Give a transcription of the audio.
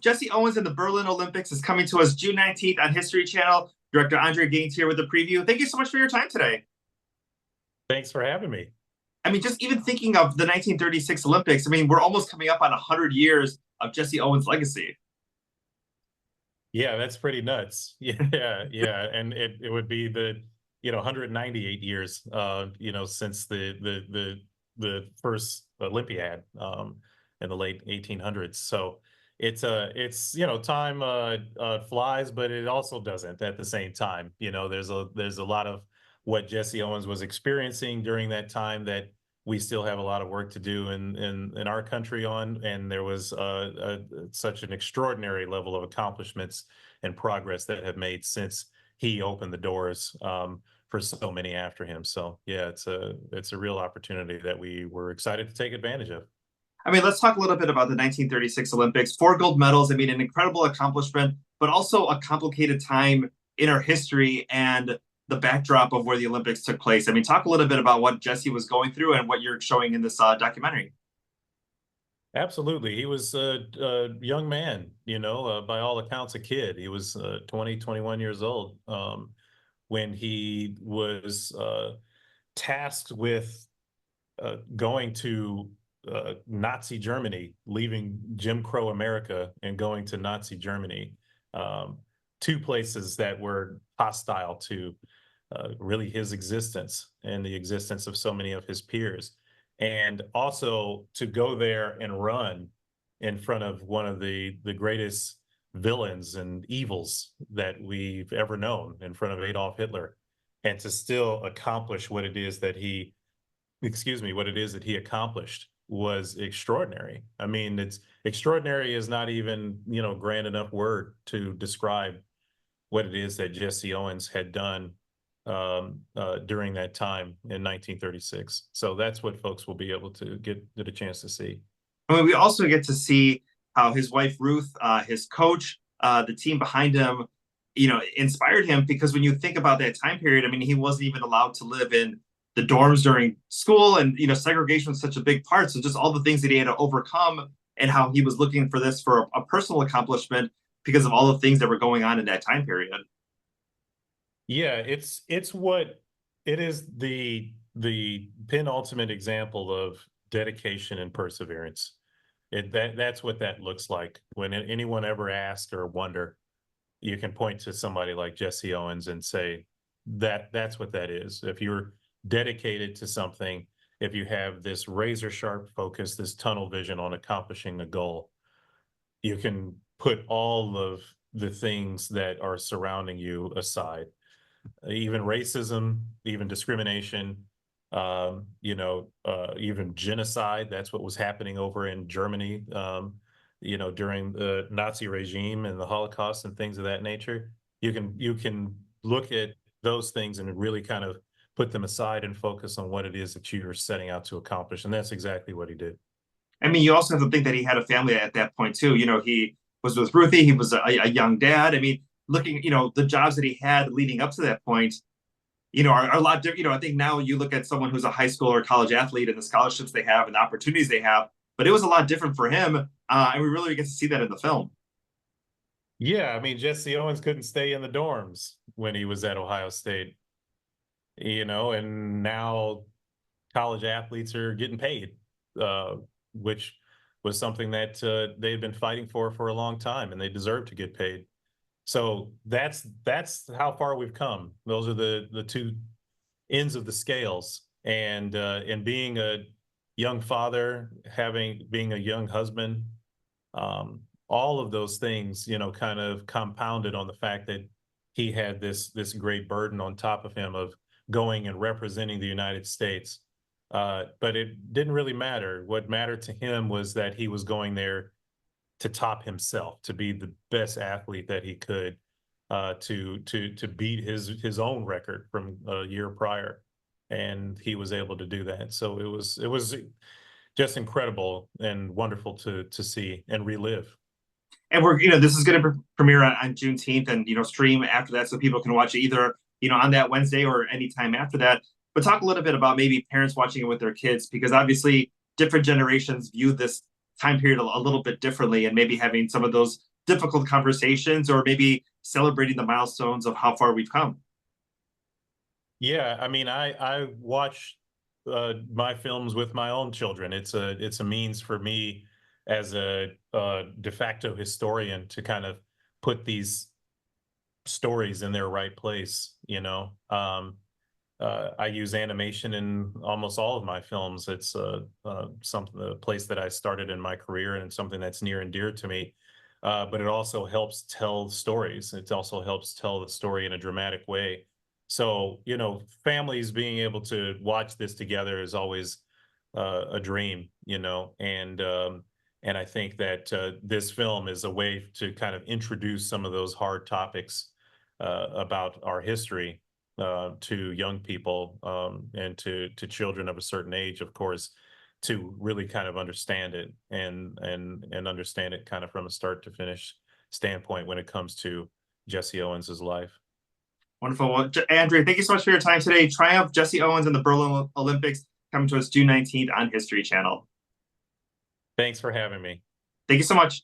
Jesse Owens and the Berlin Olympics is coming to us June 19th on History Channel. Director Andre Gaines here with the preview. Thank you so much for your time today. Thanks for having me. I mean, just even thinking of the 1936 Olympics, I mean, we're almost coming up on 100 years of Jesse Owens' legacy. Yeah, that's pretty nuts. Yeah. And it would be the 198 years since the first Olympiad in the late 1800s. So it's time flies, but it also doesn't at the same time. There's a lot of what Jesse Owens was experiencing during that time that we still have a lot of work to do in our country on, and there was such an extraordinary level of accomplishments and progress that have made since he opened the doors for so many after him. So yeah, it's a real opportunity that we were excited to take advantage of. I mean, let's talk a little bit about the 1936 Olympics. 4 gold medals. I mean, an incredible accomplishment, but also a complicated time in our history and the backdrop of where the Olympics took place. I mean, talk a little bit about what Jesse was going through and what you're showing in this documentary. Absolutely. He was a young man, by all accounts, a kid. He was 20, 21 years old when he was tasked with going to Nazi Germany, leaving Jim Crow America and going to Nazi Germany, two places that were hostile to really his existence and the existence of so many of his peers. And also to go there and run in front of one of the greatest villains and evils that we've ever known, in front of Adolf Hitler, and to still accomplish what it is that he accomplished was extraordinary. I mean, it's extraordinary is not even, grand enough word to describe what it is that Jesse Owens had done during that time in 1936. So that's what folks will be able to get a chance to see. I mean, we also get to see how his wife Ruth, his coach, the team behind him, inspired him, because when you think about that time period, I mean, he wasn't even allowed to live in the dorms during school, and segregation was such a big part. So just all the things that he had to overcome, and how he was looking for this for a personal accomplishment because of all the things that were going on in that time period. Yeah, it's what it is, the penultimate example of dedication and perseverance. That's what that looks like. When anyone ever asks or wonder, you can point to somebody like Jesse Owens and say that's what that is. If you're dedicated to something, if you have this razor sharp focus, this tunnel vision on accomplishing a goal, you can put all of the things that are surrounding you aside, even racism, even discrimination, even genocide. That's what was happening over in Germany, during the Nazi regime and the Holocaust and things of that nature. You can look at those things and really kind of put them aside and focus on what it is that you're setting out to accomplish. And that's exactly what he did. I mean, you also have to think that he had a family at that point too. He was with Ruthie. He was a young dad. I mean, looking, the jobs that he had leading up to that point, are a lot different. I think now you look at someone who's a high school or college athlete and the scholarships they have and the opportunities they have, but it was a lot different for him. And we really get to see that in the film. Yeah, I mean, Jesse Owens couldn't stay in the dorms when he was at Ohio State, and now college athletes are getting paid, which was something that they had been fighting for a long time, and they deserve to get paid. So that's how far we've come. Those are the two ends of the scales. And being a young father, being a young husband, all of those things, kind of compounded on the fact that he had this great burden on top of him of going and representing the United States. But it didn't really matter. What mattered to him was that he was going there to top himself, to be the best athlete that he could, to beat his own record from a year prior, and he was able to do that. So it was just incredible and wonderful to see and relive. And this is going to premiere on Juneteenth, and stream after that, so people can watch it either on that Wednesday or anytime after that. But talk a little bit about maybe parents watching it with their kids, because obviously different generations view this time period a little bit differently, and maybe having some of those difficult conversations or maybe celebrating the milestones of how far we've come. Yeah, I mean, I watch my films with my own children. It's a means for me as a de facto historian to kind of put these stories in their right place, you know. I use animation in almost all of my films. It's something, a place that I started in my career, and it's something that's near and dear to me. But it also helps tell stories. It also helps tell the story in a dramatic way. So, you know, families being able to watch this together is always a dream, you know, and I think that this film is a way to kind of introduce some of those hard topics about our history to young people and to children of a certain age, of course, to really kind of understand it and understand it kind of from a start to finish standpoint when it comes to Jesse Owens's life. Wonderful. Well, Andrea, thank you so much for your time today. Triumph Jesse Owens in the Berlin Olympics coming to us June 19th on History Channel. Thanks for having me. Thank you so much.